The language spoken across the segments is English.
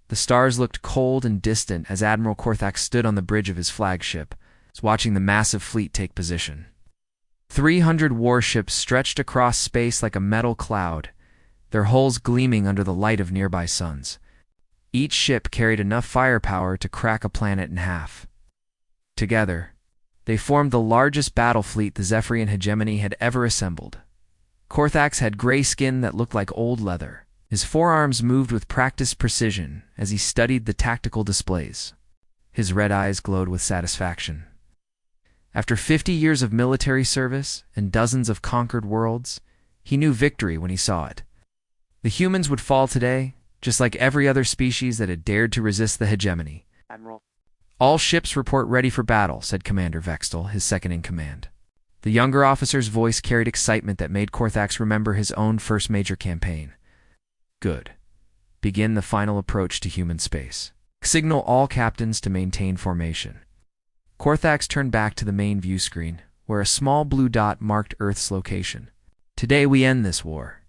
The stars looked cold and distant as Admiral Korthak stood on the bridge of his flagship, watching the massive fleet take position. 300 warships stretched across space like a metal cloud, their hulls gleaming under the light of nearby suns. Each ship carried enough firepower to crack a planet in half. Together, they formed the largest battle fleet the Zephrian hegemony had ever assembled. Korthak's had gray skin that looked like old leather. His forearms moved with practiced precision as he studied the tactical displays. His red eyes glowed with satisfaction. After 50 years of military service and dozens of conquered worlds, he knew victory when he saw it. The humans would fall today, just like every other species that had dared to resist the hegemony. Admiral. "All ships report ready for battle," said Commander Vextel, his second-in-command. The younger officer's voice carried excitement that made Korthax remember his own first major campaign. "Good. Begin the final approach to human space. Signal all captains to maintain formation." Korthax turned back to the main view screen, where a small blue dot marked Earth's location. "Today we end this war."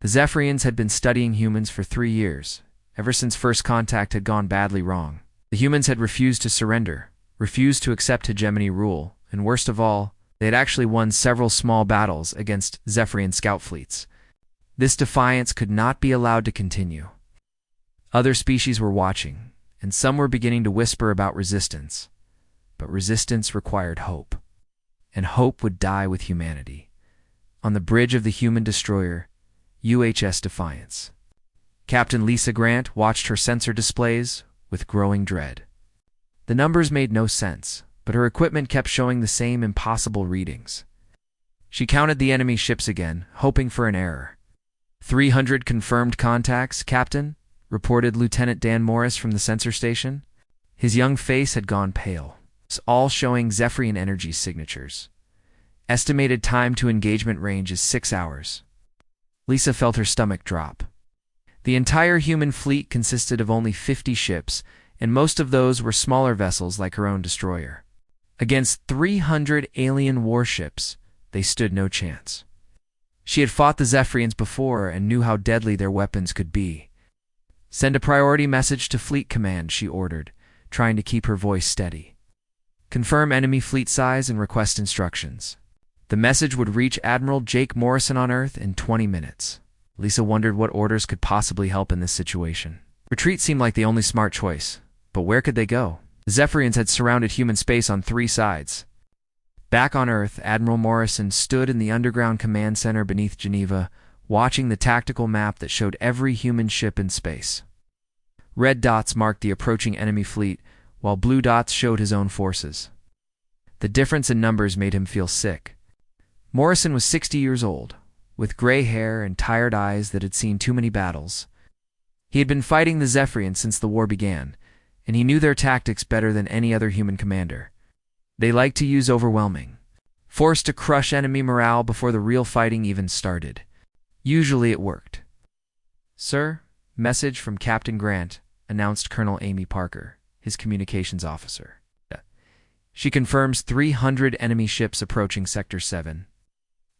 The Zephrians had been studying humans for 3 years, ever since first contact had gone badly wrong. The humans had refused to surrender, refused to accept hegemony rule, and worst of all, they had actually won several small battles against Zephrian scout fleets. This defiance could not be allowed to continue. Other species were watching, and some were beginning to whisper about resistance. But resistance required hope, and hope would die with humanity. On the bridge of the human destroyer, UHS Defiance, Captain Lisa Grant watched her sensor displays with growing dread. The numbers made no sense, but her equipment kept showing the same impossible readings. She counted the enemy ships again, hoping for an error. 300 confirmed contacts, Captain," reported Lieutenant Dan Morris from the sensor station. His young face had gone pale, all showing Zephrian energy signatures. Estimated time to engagement range is 6 hours. Lisa felt her stomach drop. The entire human fleet consisted of only 50 ships, and most of those were smaller vessels like her own destroyer. Against 300 alien warships, they stood no chance. She had fought the Zephrians before and knew how deadly their weapons could be. "Send a priority message to Fleet Command," she ordered, trying to keep her voice steady. "Confirm enemy fleet size and request instructions." The message would reach Admiral Jake Morrison on Earth in 20 minutes. Lisa wondered what orders could possibly help in this situation. Retreat seemed like the only smart choice, but where could they go? The Zephrians had surrounded human space on 3 sides. Back on Earth, Admiral Morrison stood in the underground command center beneath Geneva, watching the tactical map that showed every human ship in space. Red dots marked the approaching enemy fleet, while blue dots showed his own forces. The difference in numbers made him feel sick. Morrison was 60 years old, with gray hair and tired eyes that had seen too many battles. He had been fighting the Zephrians since the war began, and he knew their tactics better than any other human commander. They liked to use overwhelming force to crush enemy morale before the real fighting even started. Usually it worked. "Sir, message from Captain Grant," announced Colonel Amy Parker, his communications officer. "She confirms 300 enemy ships approaching Sector 7.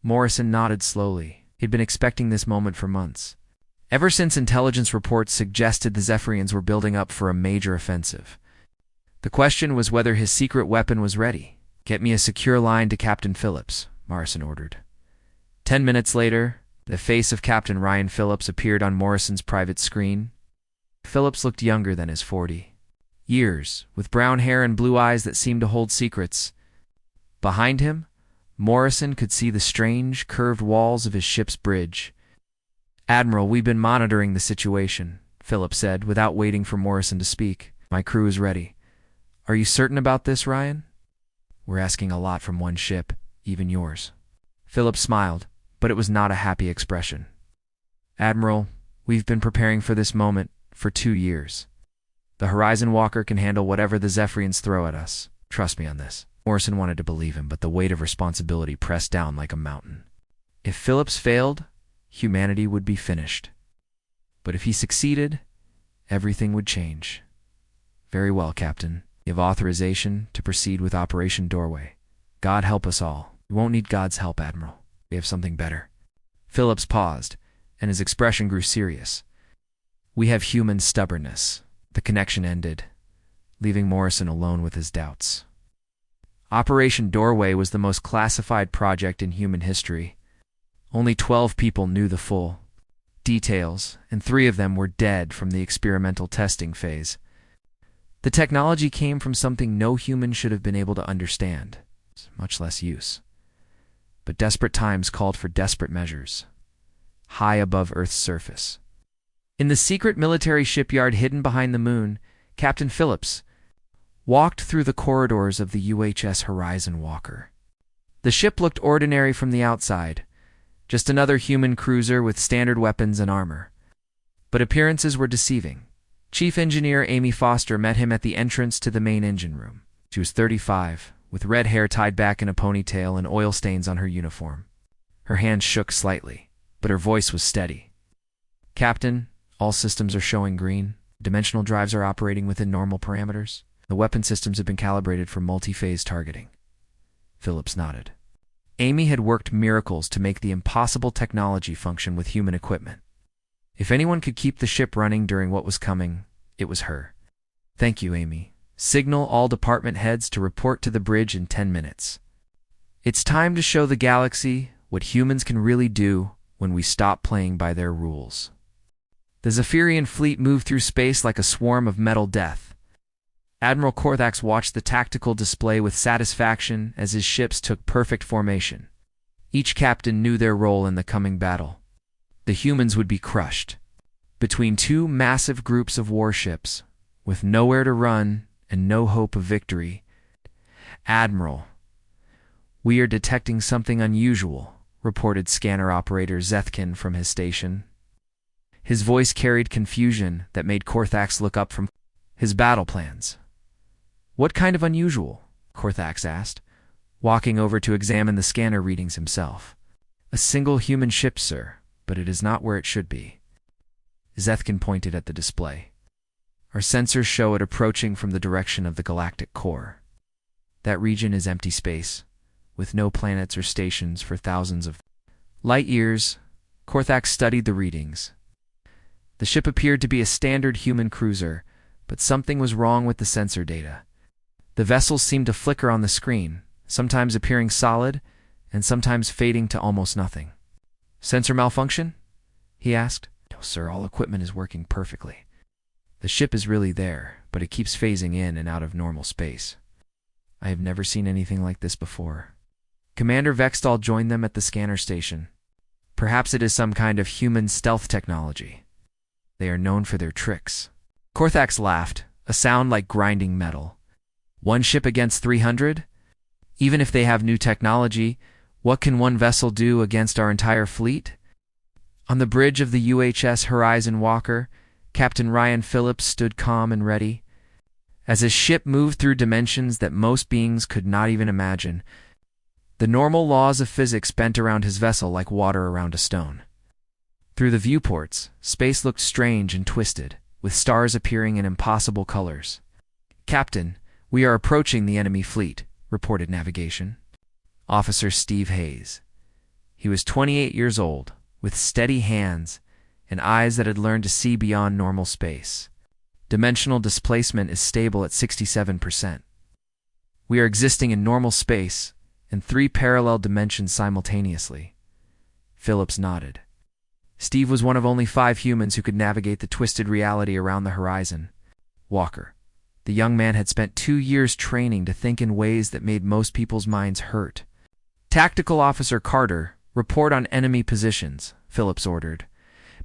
Morrison nodded slowly. He'd been expecting this moment for months. Ever since intelligence reports suggested the Zephrians were building up for a major offensive. The question was whether his secret weapon was ready. "Get me a secure line to Captain Phillips," Morrison ordered. 10 minutes later, the face of Captain Ryan Phillips appeared on Morrison's private screen. Phillips looked younger than his 40 years, with brown hair and blue eyes that seemed to hold secrets. Behind him, Morrison could see the strange, curved walls of his ship's bridge. "Admiral, we've been monitoring the situation," Phillips said, without waiting for Morrison to speak. "My crew is ready." "Are you certain about this, Ryan?" "We're asking a lot from one ship, even yours." Phillips smiled, but it was not a happy expression. "Admiral, we've been preparing for this moment for 2 years. The Horizon Walker can handle whatever the Zephrians throw at us. Trust me on this." Morrison wanted to believe him, but the weight of responsibility pressed down like a mountain. If Phillips failed, humanity would be finished. But if he succeeded, everything would change. "Very well, Captain. You have authorization to proceed with Operation Doorway. God help us all." "You won't need God's help, Admiral. We have something better." Phillips paused, and his expression grew serious. "We have human stubbornness. The connection ended, leaving Morrison alone with his doubts. Operation Doorway was the most classified project in human history. Only 12 people knew the full details, and 3 of them were dead from the experimental testing phase. The technology came from something no human should have been able to understand, much less use. But desperate times called for desperate measures, high above Earth's surface. In the secret military shipyard hidden behind the moon, Captain Phillips walked through the corridors of the UHS Horizon Walker. The ship looked ordinary from the outside, just another human cruiser with standard weapons and armor. But appearances were deceiving. Chief Engineer Amy Foster met him at the entrance to the main engine room. She was 35, with red hair tied back in a ponytail and oil stains on her uniform. Her hands shook slightly, but her voice was steady. "Captain, all systems are showing green. Dimensional drives are operating within normal parameters. The weapon systems have been calibrated for multi-phase targeting." Phillips nodded. Amy had worked miracles to make the impossible technology function with human equipment. If anyone could keep the ship running during what was coming, it was her. "Thank you, Amy. Signal all department heads to report to the bridge in 10 minutes. It's time to show the galaxy what humans can really do when we stop playing by their rules." The Zephrian fleet moved through space like a swarm of metal death. Admiral Korthax watched the tactical display with satisfaction as his ships took perfect formation. Each captain knew their role in the coming battle. The humans would be crushed between 2 massive groups of warships, with nowhere to run and no hope of victory. "Admiral, we are detecting something unusual," reported scanner operator Zephrian from his station. His voice carried confusion that made Korthax look up from his battle plans. "What kind of unusual?" Korthax asked, walking over to examine the scanner readings himself. "A single human ship, sir, but it is not where it should be." Zephkin pointed at the display. "Our sensors show it approaching from the direction of the galactic core. That region is empty space, with no planets or stations for thousands of light years." Korthax studied the readings. The ship appeared to be a standard human cruiser, but something was wrong with the sensor data. The vessels seemed to flicker on the screen, sometimes appearing solid and sometimes fading to almost nothing. "Sensor malfunction?" he asked. "No, sir, all equipment is working perfectly. The ship is really there, but it keeps phasing in and out of normal space. I have never seen anything like this before." Commander Vextall joined them at the scanner station. "Perhaps it is some kind of human stealth technology. They are known for their tricks." Korthax laughed, a sound like grinding metal. "1 ship against 300? Even if they have new technology, what can 1 vessel do against our entire fleet?" On the bridge of the UHS Horizon Walker, Captain Ryan Phillips stood calm and ready. As his ship moved through dimensions that most beings could not even imagine, the normal laws of physics bent around his vessel like water around a stone. Through the viewports, space looked strange and twisted, with stars appearing in impossible colors. "Captain, we are approaching the enemy fleet," reported navigation. Officer Steve Hayes. He was 28 years old, with steady hands and eyes that had learned to see beyond normal space. Dimensional displacement is stable at 67%. "We are existing in normal space in 3 parallel dimensions simultaneously." Phillips nodded. Steve was one of only 5 humans who could navigate the twisted reality around the horizon. Walker. The young man had spent 2 years training to think in ways that made most people's minds hurt. "Tactical Officer Carter, report on enemy positions," Phillips ordered.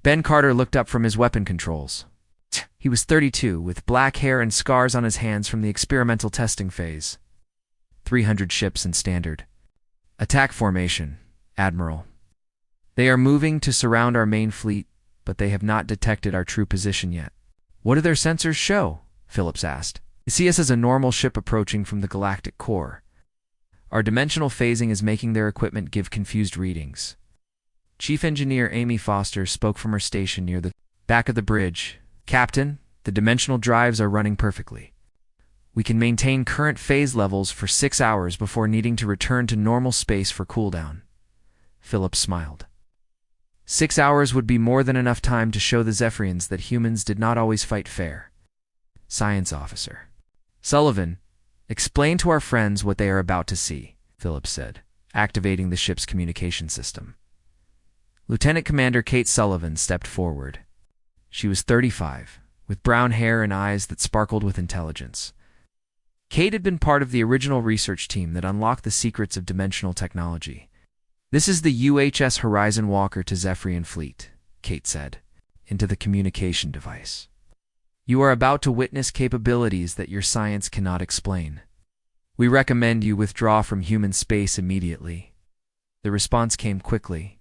Ben Carter looked up from his weapon controls. He was 32, with black hair and scars on his hands from the experimental testing phase. 300 ships in standard. "Attack formation, Admiral. They are moving to surround our main fleet, but they have not detected our true position yet." "What do their sensors show?" Phillips asked. "They see us as a normal ship approaching from the galactic core. Our dimensional phasing is making their equipment give confused readings." Chief Engineer Amy Foster spoke from her station near the back of the bridge. "Captain, the dimensional drives are running perfectly. We can maintain current phase levels for 6 hours before needing to return to normal space for cooldown." Phillips smiled. 6 hours would be more than enough time to show the Zephrians that humans did not always fight fair. Science Officer. Sullivan, explain to our friends what they are about to see, Phillips said, activating the ship's communication system. Lieutenant Commander Kate Sullivan stepped forward. She was 35, with brown hair and eyes that sparkled with intelligence. Kate had been part of the original research team that unlocked the secrets of dimensional technology. This is the UHS Horizon Walker to Zephrian fleet, Kate said, into the communication device. You are about to witness capabilities that your science cannot explain. We recommend you withdraw from human space immediately. The response came quickly.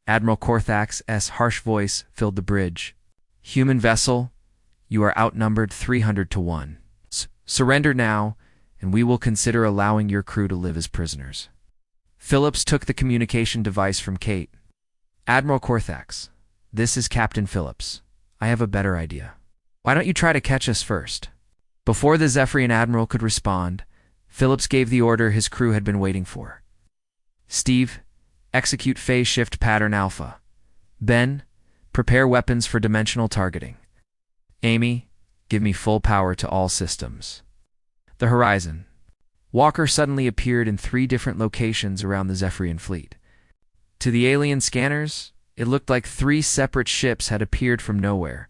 Admiral Korthax's harsh voice filled the bridge. Human vessel, you are outnumbered 300 to 1. Surrender now, and we will consider allowing your crew to live as prisoners. Phillips took the communication device from Kate. Admiral Korthax, this is Captain Phillips. I have a better idea. Why don't you try to catch us first? Before the Zephrian admiral could respond, Phillips gave the order his crew had been waiting for. Steve, execute phase shift pattern alpha. Ben, prepare weapons for dimensional targeting. Amy, give me full power to all systems. The Horizon. Walker suddenly appeared in 3 different locations around the Zephrian fleet. To the alien scanners, it looked like 3 separate ships had appeared from nowhere,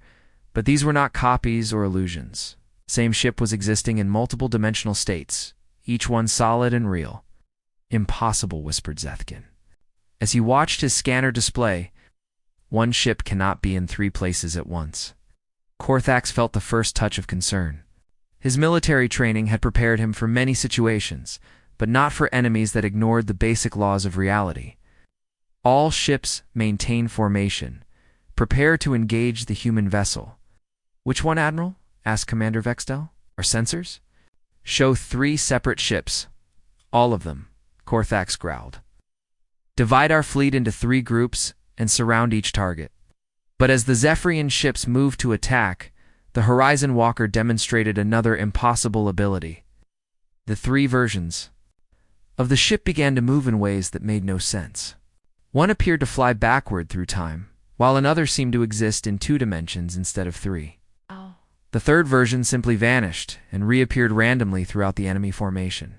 but these were not copies or illusions. The same ship was existing in multiple dimensional states, each one solid and real. Impossible, whispered Zephkin. As he watched his scanner display, one ship cannot be in 3 places at once. Korthax felt the first touch of concern. His military training had prepared him for many situations, but not for enemies that ignored the basic laws of reality. All ships maintain formation. Prepare to engage the human vessel. Which one, Admiral? Asked Commander Vextel. Our sensors? Show 3 separate ships. All of them, Korthax growled. Divide our fleet into 3 groups and surround each target. But as the Zephrian ships moved to attack, the Horizon Walker demonstrated another impossible ability. The 3 versions of the ship began to move in ways that made no sense. One appeared to fly backward through time, while another seemed to exist in 2 dimensions instead of 3. Oh. The 3rd version simply vanished and reappeared randomly throughout the enemy formation.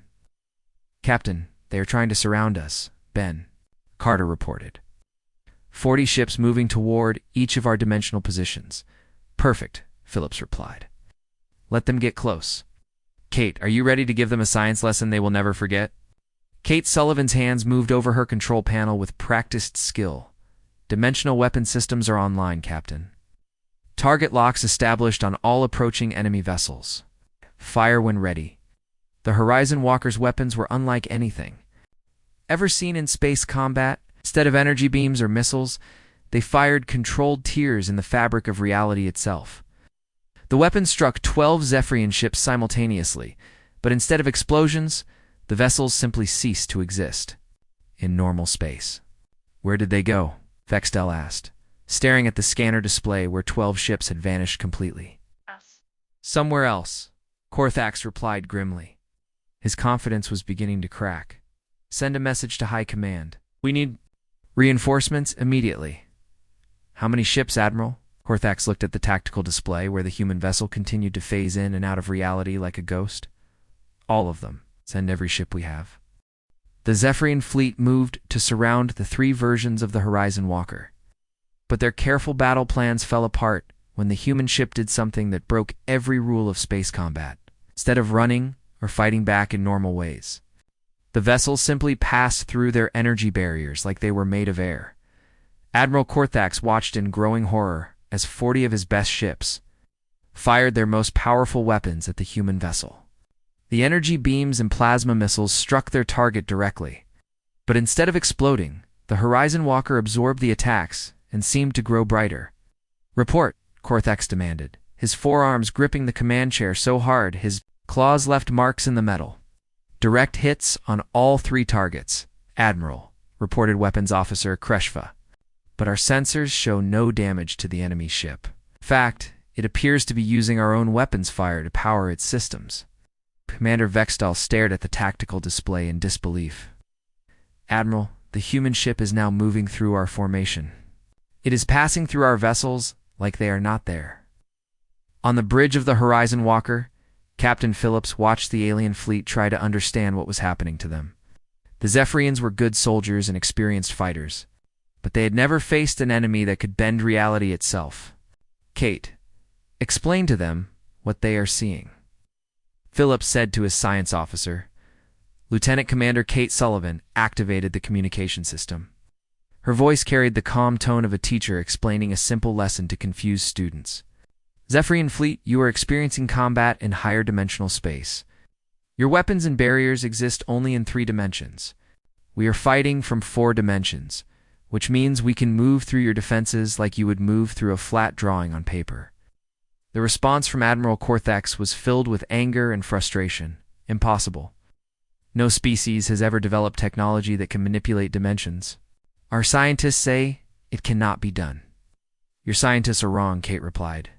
Captain, they are trying to surround us, Ben, Carter reported. 40 ships moving toward each of our dimensional positions. Perfect, Phillips replied. Let them get close. Kate, are you ready to give them a science lesson they will never forget? Kate Sullivan's hands moved over her control panel with practiced skill. Dimensional weapon systems are online, Captain. Target locks established on all approaching enemy vessels. Fire when ready. The Horizon Walker's weapons were unlike anything ever seen in space combat. Instead of energy beams or missiles, they fired controlled tears in the fabric of reality itself. The weapons struck 12 Zephrian ships simultaneously, but instead of explosions, the vessels simply ceased to exist in normal space. Where did they go? Vextel asked, staring at the scanner display where 12 ships had vanished completely. Us. Somewhere else, Korthax replied grimly. His confidence was beginning to crack. Send a message to High Command. We need reinforcements immediately. How many ships, Admiral? Korthax looked at the tactical display where the human vessel continued to phase in and out of reality like a ghost. All of them. Send every ship we have. The Zephrian fleet moved to surround the 3 versions of the Horizon Walker. But their careful battle plans fell apart when the human ship did something that broke every rule of space combat. Instead of running or fighting back in normal ways, the vessels simply passed through their energy barriers like they were made of air. Admiral Korthax watched in growing horror as 40 of his best ships fired their most powerful weapons at the human vessel. The energy beams and plasma missiles struck their target directly. But instead of exploding, the Horizon Walker absorbed the attacks and seemed to grow brighter. Report, Korthax demanded, his forearms gripping the command chair so hard his claws left marks in the metal. Direct hits on all 3 targets, Admiral, reported Weapons Officer Kreshva. But our sensors show no damage to the enemy ship. In fact, it appears to be using our own weapons fire to power its systems. Commander Vextel stared at the tactical display in disbelief. Admiral, the human ship is now moving through our formation. It is passing through our vessels like they are not there. On the bridge of the Horizon Walker, Captain Phillips watched the alien fleet try to understand what was happening to them. The Zephrians were good soldiers and experienced fighters, but they had never faced an enemy that could bend reality itself. Kate, explain to them what they are seeing, Phillips said to his science officer. Lieutenant Commander Kate Sullivan activated the communication system. Her voice carried the calm tone of a teacher explaining a simple lesson to confused students. Zephrian fleet, you are experiencing combat in higher dimensional space. Your weapons and barriers exist only in 3 dimensions. We are fighting from 4 dimensions, which means we can move through your defenses like you would move through a flat drawing on paper. The response from Admiral Corthax was filled with anger and frustration. Impossible. No species has ever developed technology that can manipulate dimensions. Our scientists say it cannot be done. Your scientists are wrong, Kate replied.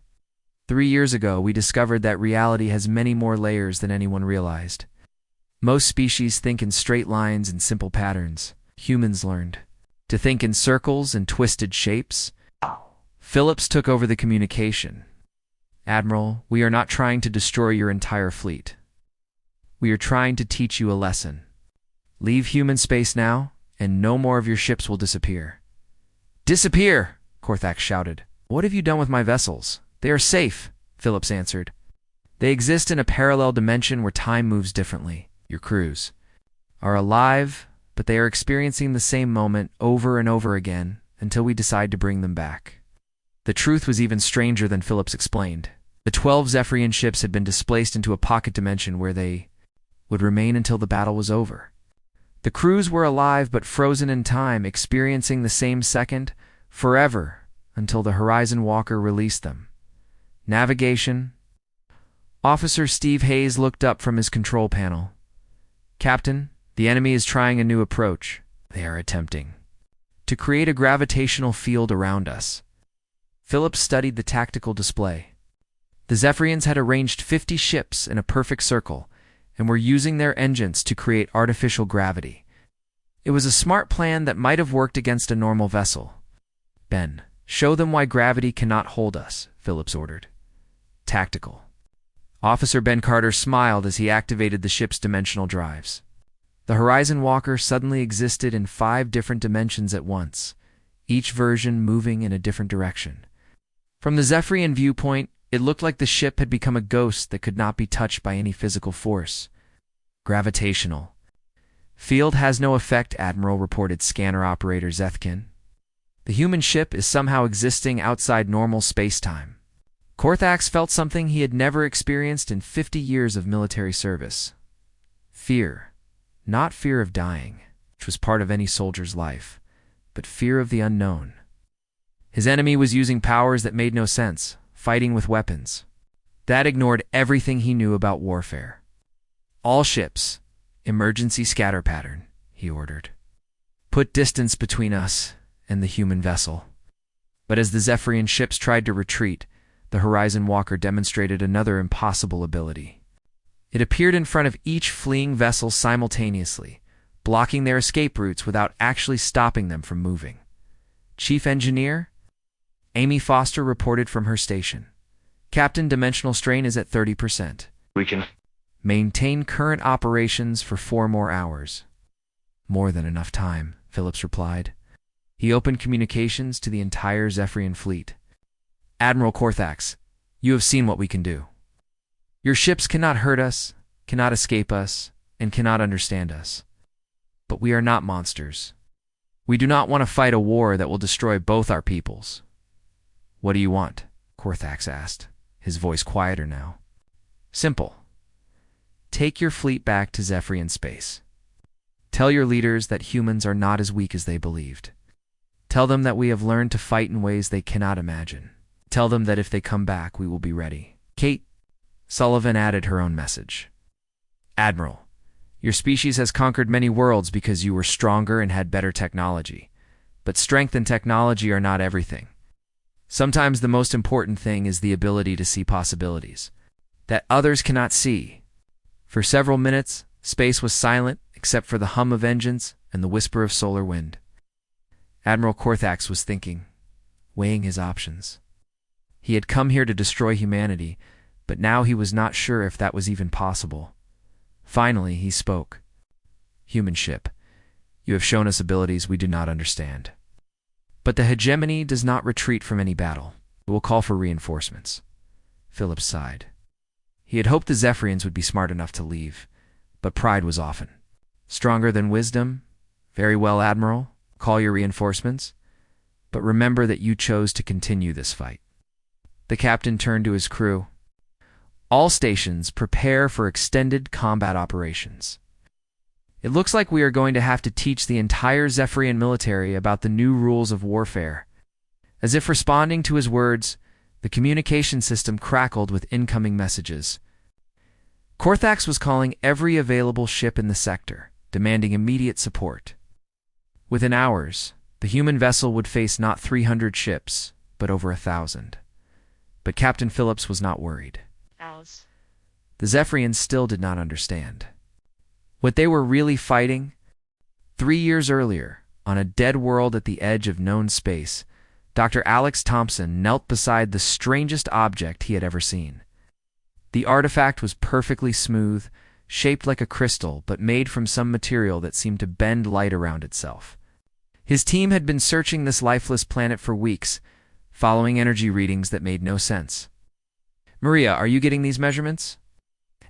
3 years ago, we discovered that reality has many more layers than anyone realized. Most species think in straight lines and simple patterns. Humans learned to think in circles and twisted shapes. Phillips took over the communication. Admiral, we are not trying to destroy your entire fleet. We are trying to teach you a lesson. Leave human space now, and no more of your ships will disappear. Disappear! Corthax shouted. What have you done with my vessels? They are safe, Phillips answered. They exist in a parallel dimension where time moves differently. Your crews are alive, but they are experiencing the same moment over and over again until we decide to bring them back. The truth was even stranger than Phillips explained. The 12 Zephrian ships had been displaced into a pocket dimension where they would remain until the battle was over. The crews were alive but frozen in time, experiencing the same second forever until the Horizon Walker released them. Navigation. Officer Steve Hayes looked up from his control panel. Captain, the enemy is trying a new approach. They are attempting to create a gravitational field around us. Phillips studied the tactical display. The Zephrians had arranged 50 ships in a perfect circle and were using their engines to create artificial gravity. It was a smart plan that might have worked against a normal vessel. Ben, show them why gravity cannot hold us, Phillips ordered. Tactical. Officer Ben Carter smiled as he activated the ship's dimensional drives. The Horizon Walker suddenly existed in 5 different dimensions at once, each version moving in a different direction. From the Zephrian viewpoint, it looked like the ship had become a ghost that could not be touched by any physical force. Gravitational. Field has no effect, Admiral, reported scanner operator Zephkin. The human ship is somehow existing outside normal space-time. Corthax felt something he had never experienced in 50 years of military service. Fear. Not fear of dying, which was part of any soldier's life, but fear of the unknown. His enemy was using powers that made no sense, fighting with weapons. That ignored everything he knew about warfare. All ships, emergency scatter pattern, he ordered. Put distance between us and the human vessel. But as the Zephrian ships tried to retreat, the Horizon Walker demonstrated another impossible ability. It appeared in front of each fleeing vessel simultaneously, blocking their escape routes without actually stopping them from moving. Chief Engineer? Amy Foster reported from her station. Captain, dimensional strain is at 30%. We can maintain current operations for 4 more hours. More than enough time, Phillips replied. He opened communications to the entire Zephrian fleet. Admiral Corthax, you have seen what we can do. Your ships cannot hurt us, cannot escape us, and cannot understand us. But we are not monsters. We do not want to fight a war that will destroy both our peoples. What do you want? Corthax asked, his voice quieter now. Simple. Take your fleet back to Zephrian space. Tell your leaders that humans are not as weak as they believed. Tell them that we have learned to fight in ways they cannot imagine. Tell them that if they come back, we will be ready. Kate Sullivan added her own message. Admiral, your species has conquered many worlds because you were stronger and had better technology. But strength and technology are not everything. Sometimes the most important thing is the ability to see possibilities that others cannot see. For several minutes, space was silent except for the hum of engines and the whisper of solar wind. Admiral Corthax was thinking, weighing his options. He had come here to destroy humanity, but now he was not sure if that was even possible. Finally, he spoke. Human ship, you have shown us abilities we do not understand. But the hegemony does not retreat from any battle. It will call for reinforcements. Phillips sighed. He had hoped the Zephrians would be smart enough to leave, but pride was often stronger than wisdom. Very well, Admiral. Call your reinforcements. But remember that you chose to continue this fight. The captain turned to his crew. All stations prepare for extended combat operations. It looks like we are going to have to teach the entire Zephrian military about the new rules of warfare. As if responding to his words, the communication system crackled with incoming messages. Korthax was calling every available ship in the sector, demanding immediate support. Within hours, the human vessel would face not 300 ships, but over 1,000. But Captain Phillips was not worried. The Zephrians still did not understand. What they were really fighting? 3 years earlier, on a dead world at the edge of known space, Dr. Alex Thompson knelt beside the strangest object he had ever seen. The artifact was perfectly smooth, shaped like a crystal, but made from some material that seemed to bend light around itself. His team had been searching this lifeless planet for weeks, following energy readings that made no sense. Maria, are you getting these measurements?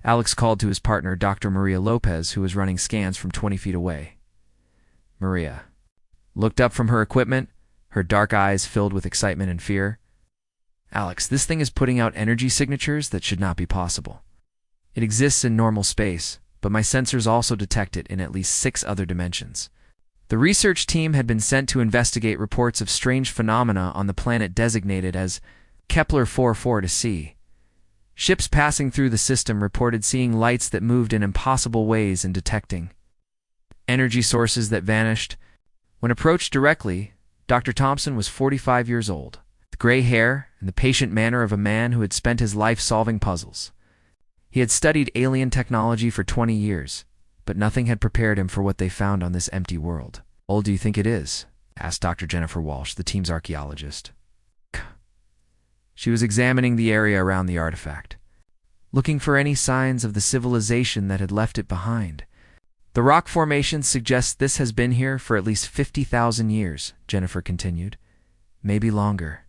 Alex called to his partner, Dr. Maria Lopez, who was running scans from 20 feet away. Maria looked up from her equipment, her dark eyes filled with excitement and fear. Alex, this thing is putting out energy signatures that should not be possible. It exists in normal space, but my sensors also detect it in at least 6 other dimensions. The research team had been sent to investigate reports of strange phenomena on the planet designated as Kepler 44-C. Ships passing through the system reported seeing lights that moved in impossible ways and detecting energy sources that vanished. When approached directly, Dr. Thompson was 45 years old, with gray hair and the patient manner of a man who had spent his life solving puzzles. He had studied alien technology for 20 years, but nothing had prepared him for what they found on this empty world. "How old do you think it is?" asked Dr. Jennifer Walsh, the team's archaeologist. She was examining the area around the artifact, looking for any signs of the civilization that had left it behind. "The rock formation suggests this has been here for at least 50,000 years, Jennifer continued. Maybe longer.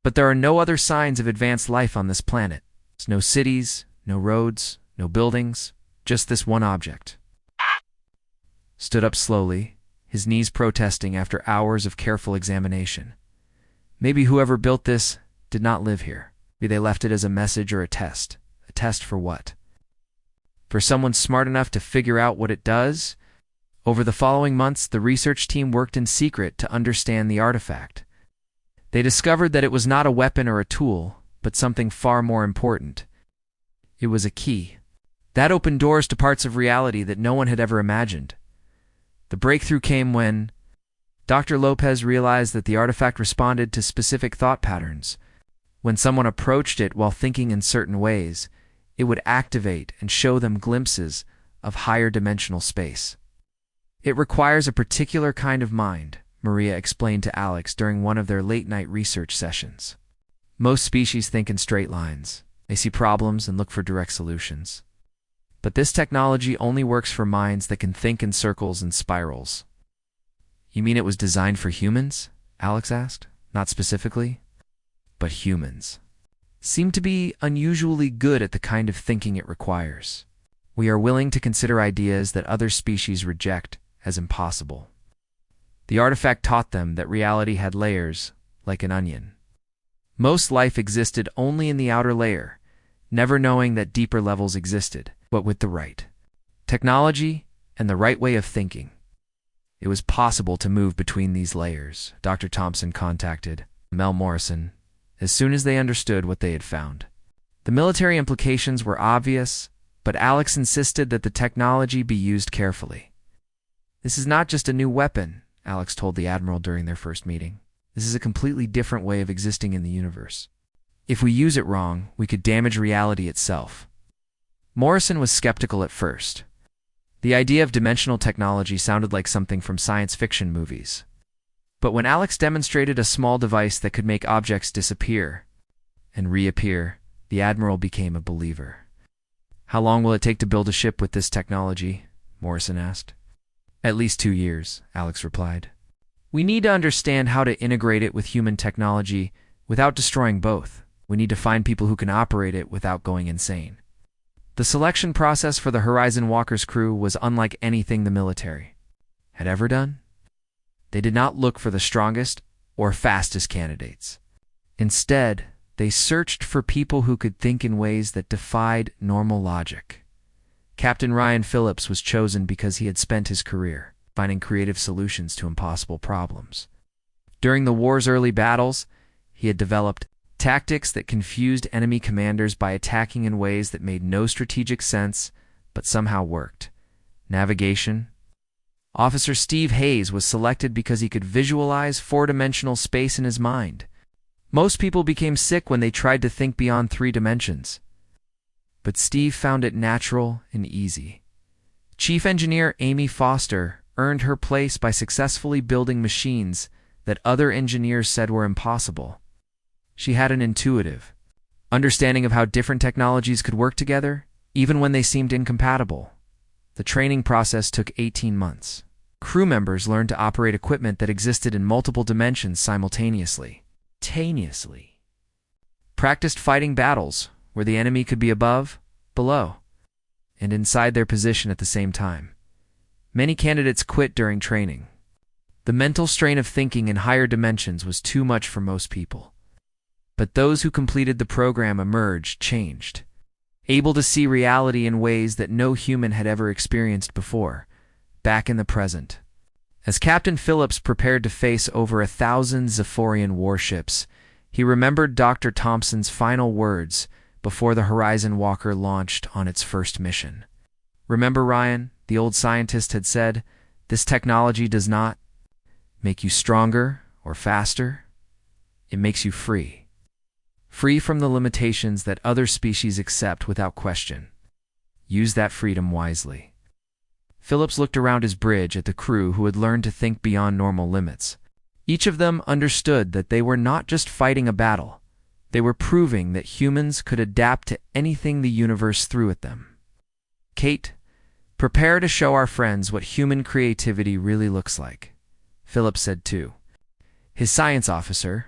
But there are no other signs of advanced life on this planet. No cities, no roads, no buildings, just this one object." Stood up slowly, his knees protesting after hours of careful examination. Maybe whoever built this did not live here. Maybe they left it as a message or a test. A test for what? For someone smart enough to figure out what it does? Over the following months, the research team worked in secret to understand the artifact. They discovered that it was not a weapon or a tool, but something far more important. It was a key. That opened doors to parts of reality that no one had ever imagined. The breakthrough came when Dr. Lopez realized that the artifact responded to specific thought patterns. When someone approached it while thinking in certain ways, it would activate and show them glimpses of higher dimensional space. "It requires a particular kind of mind," Maria explained to Alex during one of their late-night research sessions. "Most species think in straight lines. They see problems and look for direct solutions. But this technology only works for minds that can think in circles and spirals." "You mean it was designed for humans?" Alex asked. "Not specifically, but humans seem to be unusually good at the kind of thinking it requires. We are willing to consider ideas that other species reject as impossible." The artifact taught them that reality had layers, like an onion. Most life existed only in the outer layer, never knowing that deeper levels existed, but with the right technology and the right way of thinking, it was possible to move between these layers. Dr. Thompson contacted Mel Morrison as soon as they understood what they had found. The military implications were obvious, but Alex insisted that the technology be used carefully. "This is not just a new weapon," Alex told the Admiral during their first meeting. "This is a completely different way of existing in the universe. If we use it wrong, we could damage reality itself." Morrison was skeptical at first. The idea of dimensional technology sounded like something from science fiction movies. But when Alex demonstrated a small device that could make objects disappear, and reappear, the Admiral became a believer. "How long will it take to build a ship with this technology?" Morrison asked. "At least 2 years," Alex replied. "We need to understand how to integrate it with human technology without destroying both. We need to find people who can operate it without going insane." The selection process for the Horizon Walker's crew was unlike anything the military had ever done. They did not look for the strongest or fastest candidates. Instead, they searched for people who could think in ways that defied normal logic. Captain Ryan Phillips was chosen because he had spent his career finding creative solutions to impossible problems. During the war's early battles, he had developed tactics that confused enemy commanders by attacking in ways that made no strategic sense but somehow worked. Navigation. Officer Steve Hayes was selected because he could visualize four-dimensional space in his mind. Most people became sick when they tried to think beyond 3 dimensions. But Steve found it natural and easy. Chief Engineer Amy Foster earned her place by successfully building machines that other engineers said were impossible. She had an intuitive understanding of how different technologies could work together, even when they seemed incompatible. The training process took 18 months. Crew members learned to operate equipment that existed in multiple dimensions simultaneously. Practiced fighting battles where the enemy could be above, below, and inside their position at the same time. Many candidates quit during training. The mental strain of thinking in higher dimensions was too much for most people. But those who completed the program emerged changed, able to see reality in ways that no human had ever experienced before, back in the present. As Captain Phillips prepared to face over 1,000 Zephrian warships, he remembered Dr. Thompson's final words before the Horizon Walker launched on its first mission. "Remember, Ryan," the old scientist had said, "this technology does not make you stronger or faster. It makes you free. Free from the limitations that other species accept without question. Use that freedom wisely." Phillips looked around his bridge at the crew who had learned to think beyond normal limits. Each of them understood that they were not just fighting a battle. They were proving that humans could adapt to anything the universe threw at them. "Kate, prepare to show our friends what human creativity really looks like," Phillips said to his science officer.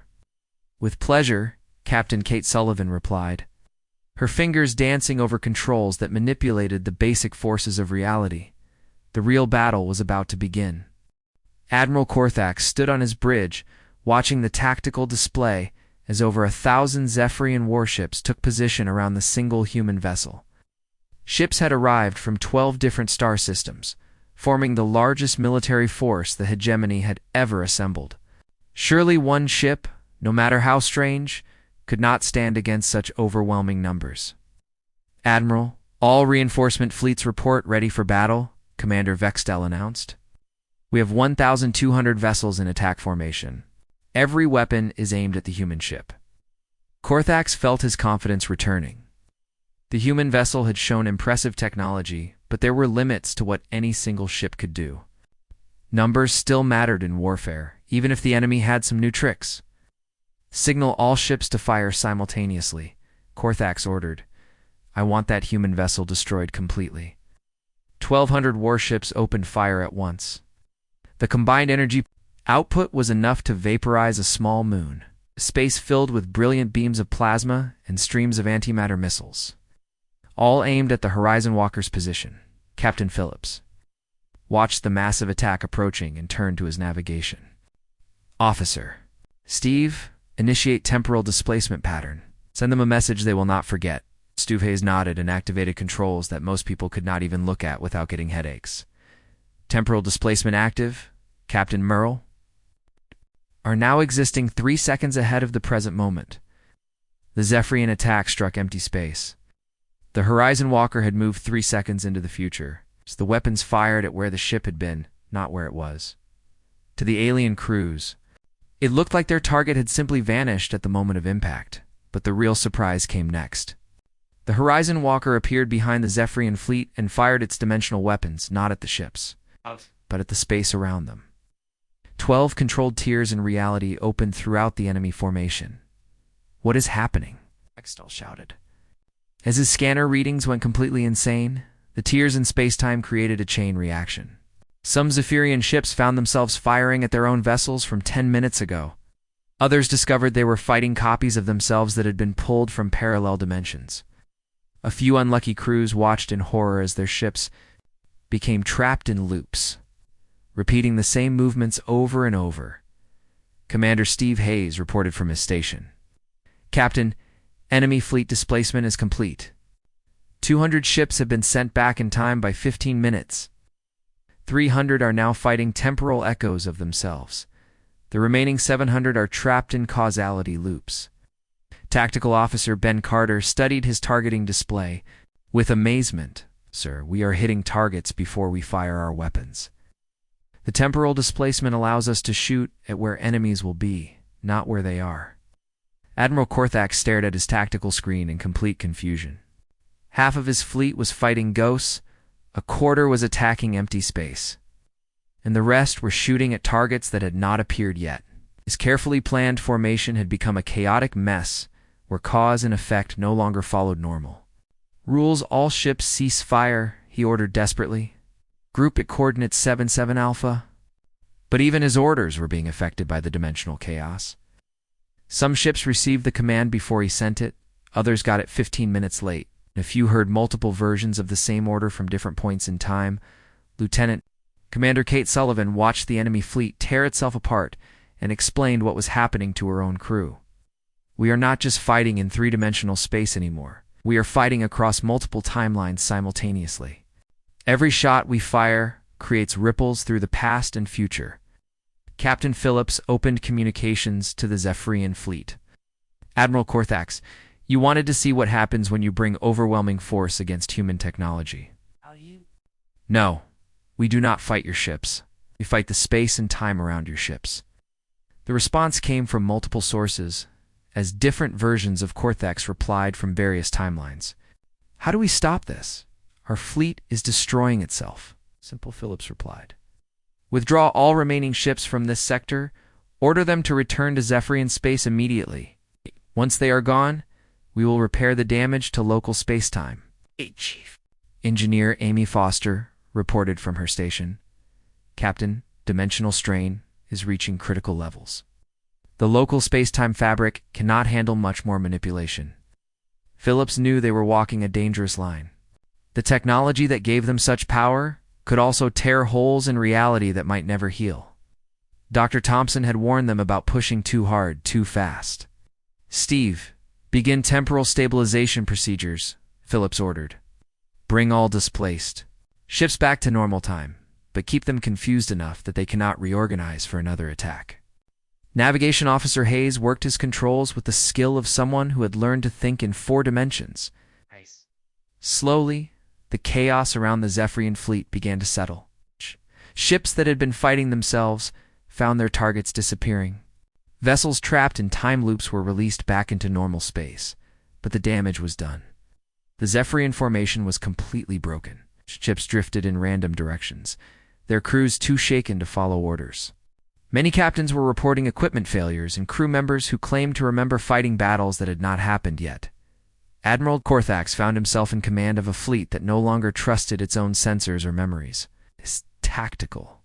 "With pleasure," Captain Kate Sullivan replied, her fingers dancing over controls that manipulated the basic forces of reality. The real battle was about to begin. Admiral Korthax stood on his bridge, watching the tactical display as over 1,000 Zephrian warships took position around the single human vessel. Ships had arrived from 12 different star systems, forming the largest military force the hegemony had ever assembled. Surely one ship, no matter how strange, could not stand against such overwhelming numbers. "Admiral, all reinforcement fleets report ready for battle," Commander Vextel announced. "We have 1,200 vessels in attack formation. Every weapon is aimed at the human ship." Korthax felt his confidence returning. The human vessel had shown impressive technology, but there were limits to what any single ship could do. Numbers still mattered in warfare, even if the enemy had some new tricks. "Signal all ships to fire simultaneously," Korthax ordered. "I want that human vessel destroyed completely." 1,200 warships opened fire at once. The combined energy output was enough to vaporize a small moon, space filled with brilliant beams of plasma and streams of antimatter missiles. All aimed at the Horizon Walker's position. Captain Phillips watched the massive attack approaching and turned to his navigation. "Officer, Steve, initiate temporal displacement pattern. Send them a message they will not forget." Steve Hayes nodded and activated controls that most people could not even look at without getting headaches. "Temporal displacement active, Captain Merle. Are now existing 3 seconds ahead of the present moment." The Zephrian attack struck empty space. The Horizon Walker had moved 3 seconds into the future, so the weapons fired at where the ship had been, not where it was. To the alien crews, it looked like their target had simply vanished at the moment of impact, but the real surprise came next. The Horizon Walker appeared behind the Zephrian fleet and fired its dimensional weapons, not at the ships, but at the space around them. 12 controlled tiers in reality opened throughout the enemy formation. "What is happening?" Vextol shouted. As his scanner readings went completely insane, the tears in space-time created a chain reaction. Some Zephrian ships found themselves firing at their own vessels from 10 minutes ago. Others discovered they were fighting copies of themselves that had been pulled from parallel dimensions. A few unlucky crews watched in horror as their ships became trapped in loops, repeating the same movements over and over. Commander Steve Hayes reported from his station. Captain, enemy fleet displacement is complete. 200 ships have been sent back in time by 15 minutes. 300 are now fighting temporal echoes of themselves. The remaining 700 are trapped in causality loops. Tactical Officer Ben Carter studied his targeting display. With amazement, sir, we are hitting targets before we fire our weapons. The temporal displacement allows us to shoot at where enemies will be, not where they are. Admiral Korthax stared at his tactical screen in complete confusion. Half of his fleet was fighting ghosts, a quarter was attacking empty space, and the rest were shooting at targets that had not appeared yet. His carefully planned formation had become a chaotic mess where cause and effect no longer followed normal. Rules all ships cease fire, he ordered desperately. Group at coordinates 77 Alpha. But even his orders were being affected by the dimensional chaos. Some ships received the command before he sent it, others got it 15 minutes late. A few heard multiple versions of the same order from different points in time. Lieutenant Commander Kate Sullivan watched the enemy fleet tear itself apart and explained what was happening to her own crew. We are not just fighting in three-dimensional space anymore. We are fighting across multiple timelines simultaneously. Every shot we fire creates ripples through the past and future. Captain Phillips opened communications to the Zephrian fleet. Admiral Korthax, you wanted to see what happens when you bring overwhelming force against human technology. No, we do not fight your ships. We fight the space and time around your ships. The response came from multiple sources, as different versions of Korthax replied from various timelines. How do we stop this? Our fleet is destroying itself, Simple Phillips replied. Withdraw all remaining ships from this sector. Order them to return to Zephrian space immediately. Once they are gone, we will repair the damage to local space-time. Chief. Engineer Amy Foster reported from her station. Captain, dimensional strain is reaching critical levels. The local space-time fabric cannot handle much more manipulation. Phillips knew they were walking a dangerous line. The technology that gave them such power could also tear holes in reality that might never heal. Dr. Thompson had warned them about pushing too hard, too fast. Steve, begin temporal stabilization procedures, Phillips ordered. Bring all displaced ships back to normal time, but keep them confused enough that they cannot reorganize for another attack. Navigation Officer Hayes worked his controls with the skill of someone who had learned to think in 4 dimensions. Nice. Slowly, the chaos around the Zephrian fleet began to settle. Ships that had been fighting themselves found their targets disappearing. Vessels trapped in time loops were released back into normal space, but the damage was done. The Zephrian formation was completely broken. Ships drifted in random directions, their crews too shaken to follow orders. Many captains were reporting equipment failures and crew members who claimed to remember fighting battles that had not happened yet. Admiral Korthax found himself in command of a fleet that no longer trusted its own sensors or memories. It's tactical.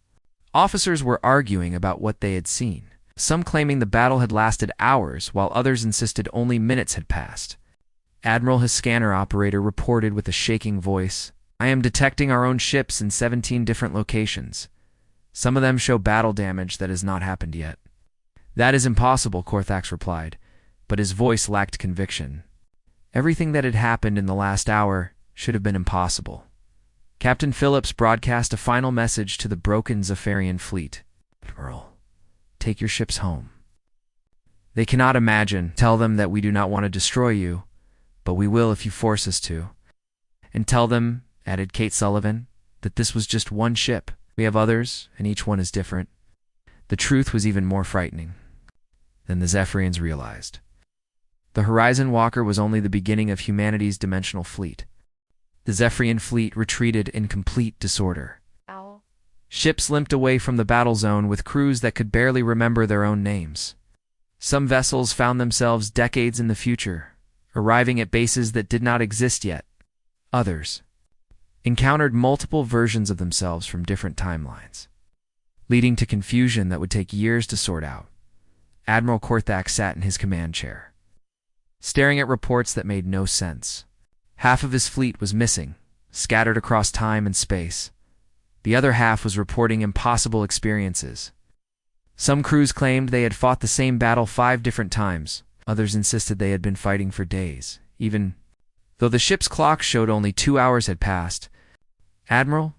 Officers were arguing about what they had seen, some claiming the battle had lasted hours, while others insisted only minutes had passed. Admiral, his scanner operator, reported with a shaking voice, I am detecting our own ships in 17 different locations. Some of them show battle damage that has not happened yet. That is impossible, Korthax replied, but his voice lacked conviction. Everything that had happened in the last hour should have been impossible. Captain Phillips broadcast a final message to the broken Zephrian fleet. Admiral, take your ships home. They cannot imagine. Tell them that we do not want to destroy you, but we will if you force us to. And tell them, added Kate Sullivan, that this was just one ship. We have others, and each one is different. The truth was even more frightening than the Zephrians realized. The Horizon Walker was only the beginning of humanity's dimensional fleet. The Zephrian fleet retreated in complete disorder. Ow. Ships limped away from the battle zone with crews that could barely remember their own names. Some vessels found themselves decades in the future. arriving at bases that did not exist yet. Others encountered multiple versions of themselves from different timelines, leading to confusion that would take years to sort out. Admiral Korthak sat in his command chair, staring at reports that made no sense. Half of his fleet was missing, scattered across time and space. The other half was reporting impossible experiences. Some crews claimed they had fought the same battle 5 different times. Others insisted they had been fighting for days, even though the ship's clock showed only 2 hours had passed. "Admiral,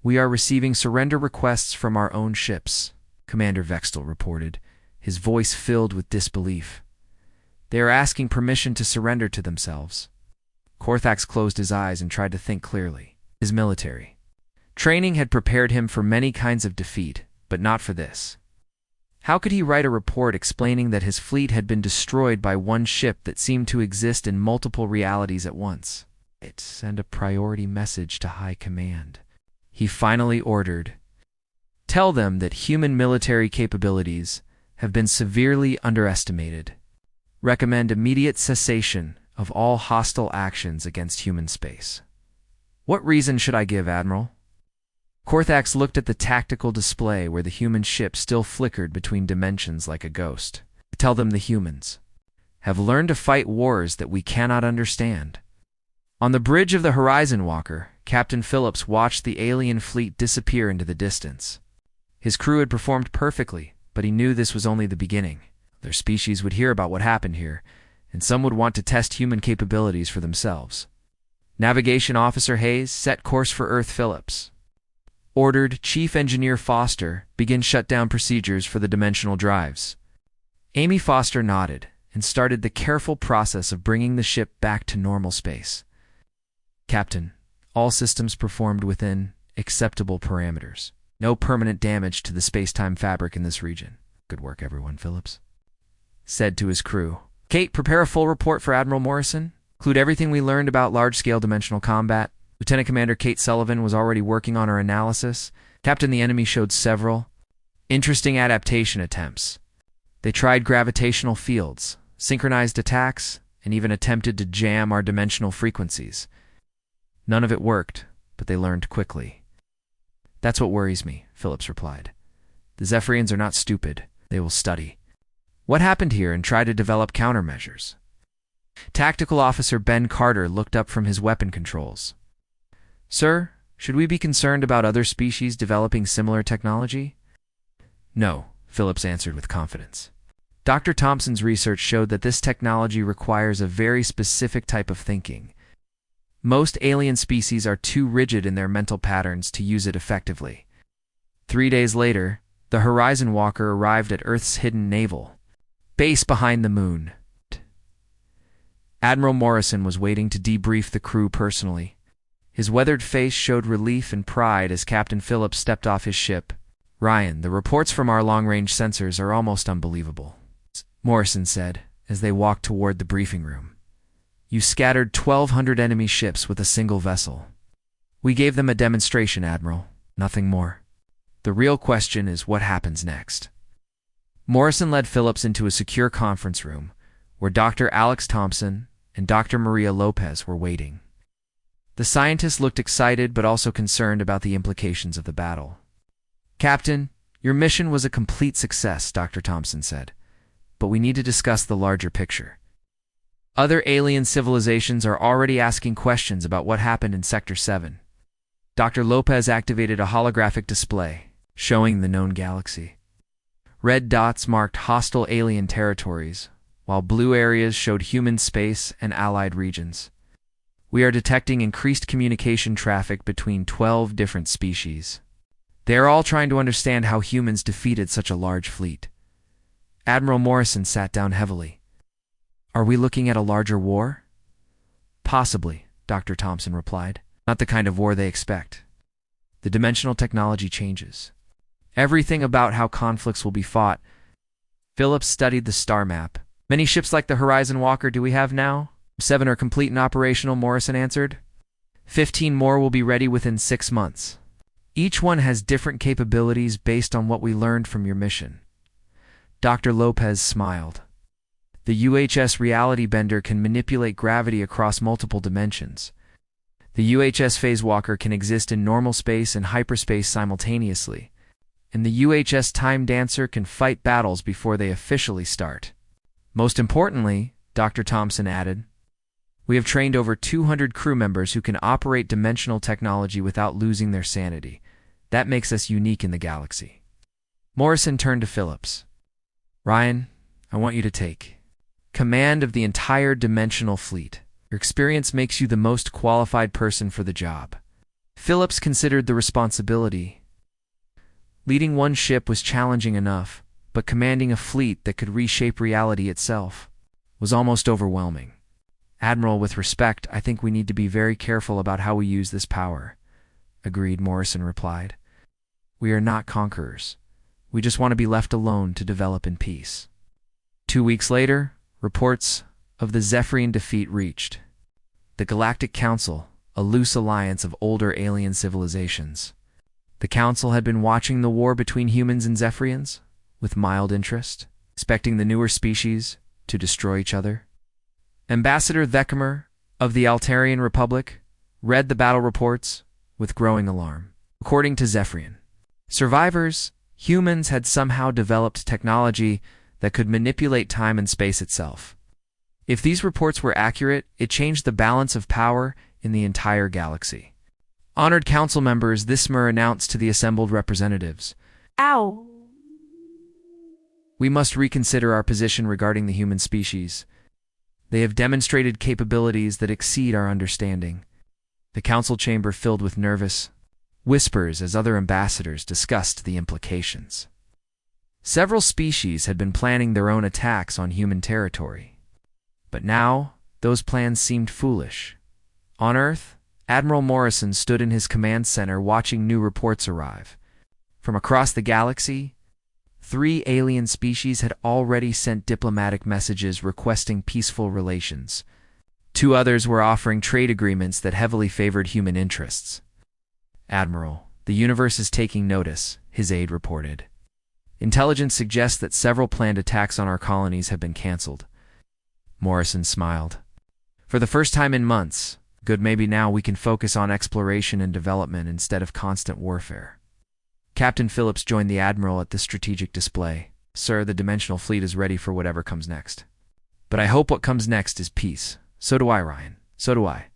we are receiving surrender requests from our own ships," Commander Vextel reported, his voice filled with disbelief. "They are asking permission to surrender to themselves." Korthax closed his eyes and tried to think clearly. His military training had prepared him for many kinds of defeat, but not for this. How could he write a report explaining that his fleet had been destroyed by one ship that seemed to exist in multiple realities at once? Send a priority message to High Command, he finally ordered. "Tell them that human military capabilities have been severely underestimated. Recommend immediate cessation of all hostile actions against human space." "What reason should I give, Admiral?" Korthax looked at the tactical display where the human ship still flickered between dimensions like a ghost. "Tell them the humans have learned to fight wars that we cannot understand." On the bridge of the Horizon Walker, Captain Phillips watched the alien fleet disappear into the distance. His crew had performed perfectly, but he knew this was only the beginning. Their species would hear about what happened here, and some would want to test human capabilities for themselves. Navigation Officer Hayes set course for Earth. Phillips ordered Chief Engineer Foster begin shutdown procedures for the dimensional drives. Amy Foster nodded and started the careful process of bringing the ship back to normal space. "Captain, all systems performed within acceptable parameters. No permanent damage to the space-time fabric in this region." "Good work, everyone," Phillips said to his crew. "Kate, prepare a full report for Admiral Morrison. Include everything we learned about large-scale dimensional combat." Lieutenant Commander Kate Sullivan was already working on her analysis. "Captain, the enemy showed several interesting adaptation attempts. They tried gravitational fields, synchronized attacks, and even attempted to jam our dimensional frequencies. None of it worked, but they learned quickly." "That's what worries me," Phillips replied. "The Zephrians are not stupid. They will study what happened here and try to develop countermeasures." Tactical Officer Ben Carter looked up from his weapon controls. "Sir, should we be concerned about other species developing similar technology?" "No," Phillips answered with confidence. "Dr. Thompson's research showed that this technology requires a very specific type of thinking. Most alien species are too rigid in their mental patterns to use it effectively." 3 days later, the Horizon Walker arrived at Earth's hidden naval base behind the moon. Admiral Morrison was waiting to debrief the crew personally. His weathered face showed relief and pride as Captain Phillips stepped off his ship. "Ryan, the reports from our long-range sensors are almost unbelievable," Morrison said as they walked toward the briefing room. "You scattered 1,200 enemy ships with a single vessel." "We gave them a demonstration, Admiral. Nothing more. The real question is what happens next." Morrison led Phillips into a secure conference room where Dr. Alex Thompson and Dr. Maria Lopez were waiting. The scientists looked excited but also concerned about the implications of the battle. "Captain, your mission was a complete success," Dr. Thompson said, "but we need to discuss the larger picture. Other alien civilizations are already asking questions about what happened in Sector 7. Dr. Lopez activated a holographic display showing the known galaxy. Red dots marked hostile alien territories, while blue areas showed human space and allied regions. "We are detecting increased communication traffic between 12 different species. They are all trying to understand how humans defeated such a large fleet." Admiral Morrison sat down heavily. "Are we looking at a larger war?" "Possibly," Dr. Thompson replied. "Not the kind of war they expect. The dimensional technology changes everything about how conflicts will be fought." Phillips studied the star map. "Many ships like the Horizon Walker do we have now?" 7 are complete and operational," Morrison answered. 15 more will be ready within 6 months. Each one has different capabilities based on what we learned from your mission." Dr. Lopez smiled. The UHS Reality Bender can manipulate gravity across multiple dimensions. The UHS Phase Walker can exist in normal space and hyperspace simultaneously. And the UHS Time Dancer can fight battles before they officially start. Most importantly, Dr. Thompson added, we have trained over 200 crew members who can operate dimensional technology without losing their sanity. That makes us unique in the galaxy. Morrison turned to Phillips. Ryan, I want you to take command of the entire dimensional fleet. Your experience makes you the most qualified person for the job. Phillips considered the responsibility. Leading one ship was challenging enough, but commanding a fleet that could reshape reality itself was almost overwhelming. Admiral, with respect, I think we need to be very careful about how we use this power. Agreed, Morrison replied. We are not conquerors. We just want to be left alone to develop in peace. 2 weeks later, reports of the Zephrian defeat reached the Galactic Council, a loose alliance of older alien civilizations. The Council had been watching the war between humans and Zephrians with mild interest, expecting the newer species to destroy each other. Ambassador Thekimer of the Altarian Republic read the battle reports with growing alarm. According to Zephrian survivors, humans had somehow developed technology that could manipulate time and space itself. If these reports were accurate, it changed the balance of power in the entire galaxy. Honored council members, Thismer announced to the assembled representatives, Ow! We must reconsider our position regarding the human species. They have demonstrated capabilities that exceed our understanding. The council chamber filled with nervous whispers as other ambassadors discussed the implications. Several species had been planning their own attacks on human territory. But now, those plans seemed foolish. On Earth, Admiral Morrison stood in his command center watching new reports arrive. From across the galaxy, 3 alien species had already sent diplomatic messages requesting peaceful relations. 2 others were offering trade agreements that heavily favored human interests. Admiral, the universe is taking notice, his aide reported. Intelligence suggests that several planned attacks on our colonies have been cancelled. Morrison smiled. For the first time in months, good, maybe now we can focus on exploration and development instead of constant warfare. Captain Phillips joined the Admiral at the strategic display. Sir, the dimensional fleet is ready for whatever comes next. But I hope what comes next is peace. So do I, Ryan. So do I.